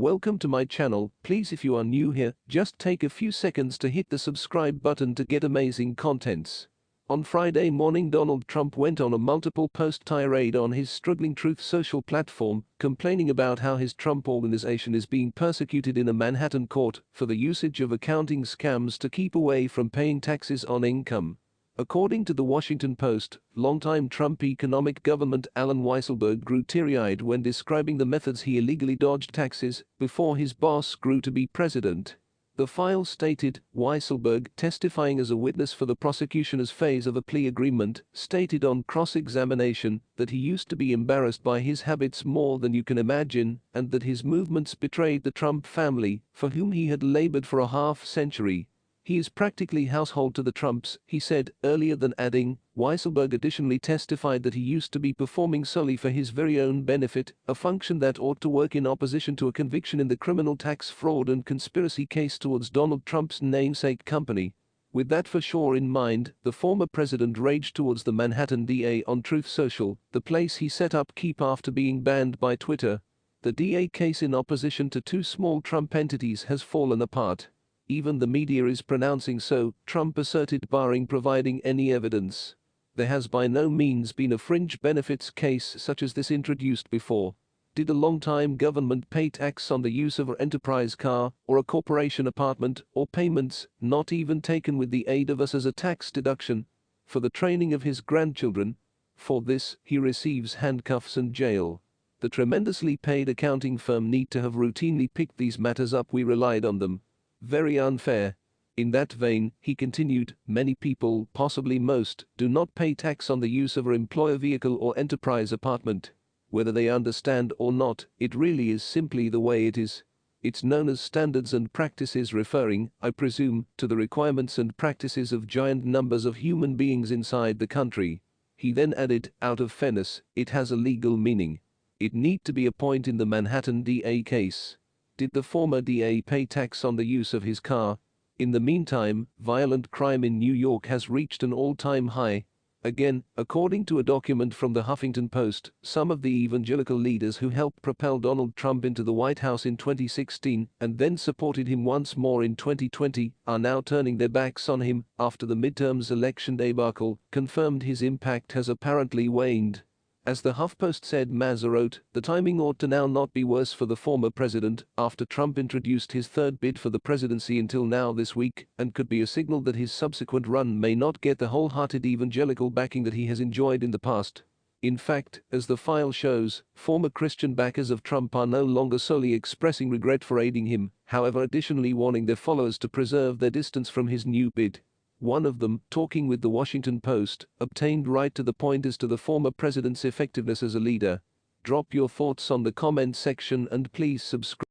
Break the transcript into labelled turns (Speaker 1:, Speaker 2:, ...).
Speaker 1: Welcome to my channel. Please, if you are new here, just take a few seconds to hit the subscribe button to get amazing contents. On Friday morning, Donald Trump went on a multiple-post tirade on his struggling Truth Social platform, complaining about how his Trump organization is being persecuted in a Manhattan court for the usage of accounting scams to keep away from paying taxes on income. According to the Washington Post, longtime Trump economic government Alan Weisselberg grew teary-eyed when describing the methods he illegally dodged taxes before his boss grew to be president. The file stated, Weisselberg, testifying as a witness for the prosecution's phase of a plea agreement, stated on cross-examination that he used to be embarrassed by his habits more than you can imagine, and that his movements betrayed the Trump family, for whom he had labored for a half-century. He is practically household to the Trumps, he said, earlier, than adding, Weisselberg additionally testified that he used to be performing solely for his very own benefit, a function that ought to work in opposition to a conviction in the criminal tax fraud and conspiracy case towards Donald Trump's namesake company. With that for sure in mind, the former president raged towards the Manhattan DA on Truth Social, the place he set up keep after being banned by Twitter. The DA case in opposition to two small Trump entities has fallen apart. Even the media is pronouncing so, Trump asserted, barring providing any evidence. There has by no means been a fringe benefits case such as this introduced before. Did a long-time government pay tax on the use of an enterprise car, or a corporation apartment, or payments, not even taken with the aid of us as a tax deduction, for the training of his grandchildren? For this, he receives handcuffs and jail. The tremendously paid accounting firm need to have routinely picked these matters up. We relied on them. Very unfair. In that vein, he continued, many people, possibly most, do not pay tax on the use of an employer vehicle or enterprise apartment. Whether they understand or not, it really is simply the way it is. It's known as standards and practices, referring, I presume, to the requirements and practices of giant numbers of human beings inside the country. He then added, out of fairness, it has a legal meaning. It need to be a point in the Manhattan DA case. Did the former DA pay tax on the use of his car? In the meantime, violent crime in New York has reached an all-time high. Again, according to a document from the Huffington Post, some of the evangelical leaders who helped propel Donald Trump into the White House in 2016 and then supported him once more in 2020 are now turning their backs on him after the midterms election debacle confirmed his impact has apparently waned. As the HuffPost said, Mazza wrote, the timing ought to now not be worse for the former president after Trump introduced his third bid for the presidency until now this week, and could be a signal that his subsequent run may not get the wholehearted evangelical backing that he has enjoyed in the past. In fact, as the file shows, former Christian backers of Trump are no longer solely expressing regret for aiding him, however additionally warning their followers to preserve their distance from his new bid. One of them, talking with the Washington Post, obtained right to the point as to the former president's effectiveness as a leader. Drop your thoughts on the comment section and please subscribe.